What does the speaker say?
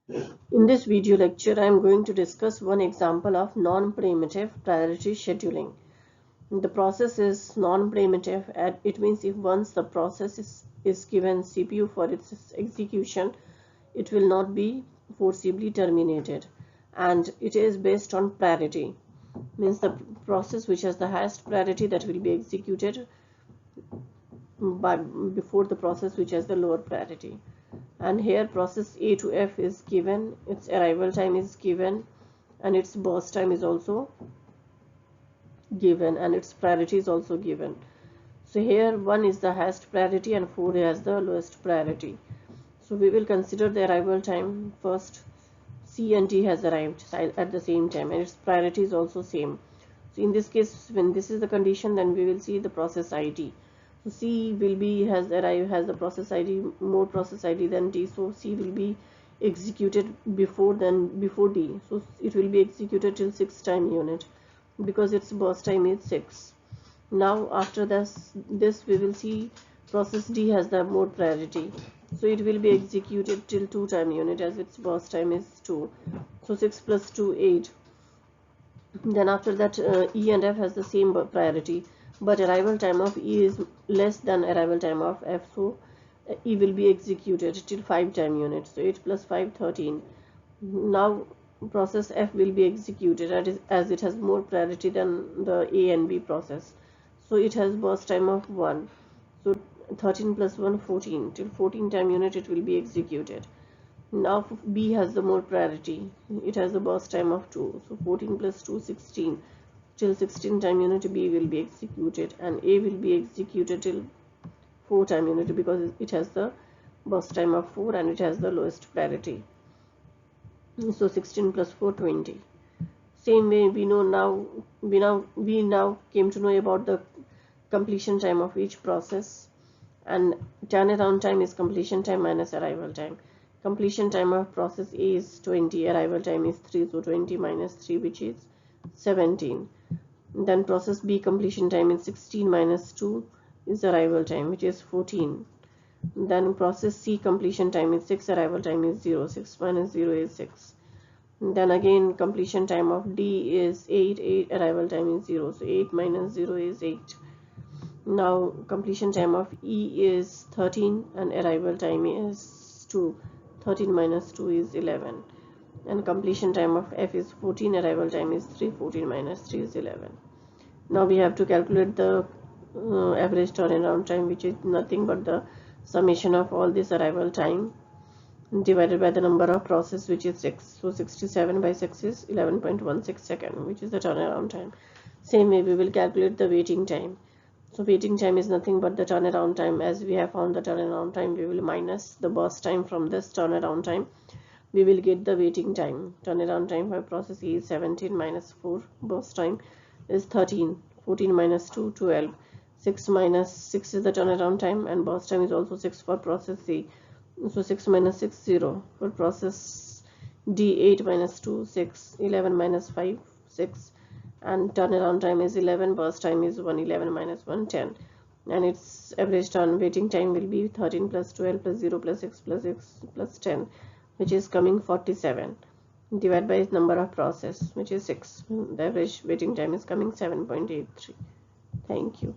In this video lecture, I am going to discuss one example of non-preemptive priority scheduling. The process is non-preemptive, and it means if once the process is given CPU for its execution, it will not be forcibly terminated, and it is based on priority. Means the process which has the highest priority that will be executed before the process which has the lower priority. And here process A to F is given, its arrival time is given, and its burst time is also given, and its priority is also given. So here 1 is the highest priority and 4 has the lowest priority. So we will consider the arrival time first. C and D has arrived at the same time, and its priority is also same. So in this case, when this is the condition, then we will see the process ID. So C will be has the process ID, more process ID than D. So C will be executed before D. So it will be executed till 6 time unit because its burst time is 6. Now after this we will see process D has the more priority. So it will be executed till 2 time unit as its burst time is 2. So 6 plus 2, 8. Then after that E and F has the same priority, but arrival time of E is less than arrival time of F, so E will be executed till 5 time units. So 8 plus 5, 13. Now process F will be executed as it has more priority than the A and B process. So it has burst time of 1. So 13 plus 1, 14. Till 14 time unit it will be executed. Now B has the more priority. It has a burst time of 2. So 14 plus 2, 16. Till 16 time unit B will be executed, and A will be executed till 4 time unit because it has the burst time of 4 and it has the lowest priority. So 16 plus 4, 20. Same way we now came to know about the completion time of each process, and turnaround time is completion time minus arrival time. Completion time of process A is 20, arrival time is 3, so 20 minus 3, which is 17. Then process B completion time is 16 minus 2 is arrival time, which is 14. Then process C completion time is 6, arrival time is 0, 6 minus 0 is 6. Then again completion time of D is 8, arrival time is 0, so 8 minus 0 is 8. Now completion time of E is 13 and arrival time is 2. 13 minus 2 is 11. And completion time of F is 14, arrival time is 3. 14 minus 3 is 11. Now we have to calculate the average turnaround time, which is nothing but the summation of all this arrival time divided by the number of process, which is 6. So 67 by 6 is 11.16 seconds, which is the turnaround time. Same way we will calculate the waiting time. So waiting time is nothing but the turnaround time. As we have found the turnaround time, we will minus the burst time from this turnaround time. We will get the waiting time. Turnaround time for process E is 17 minus 4. Burst time is 13. 14 minus 2, 12. 6 minus 6 is the turnaround time, and burst time is also 6 for process C. So 6 minus 6, 0. For process D, 8 minus 2, 6. 11 minus 5, 6. And turnaround time is 11, burst time is 1, 11 minus 1, 10. And its average waiting time will be 13 plus 12 plus 0 plus 6 plus 6 plus 10, which is coming 47. Divided by its number of process, which is 6. The average waiting time is coming 7.83. Thank you.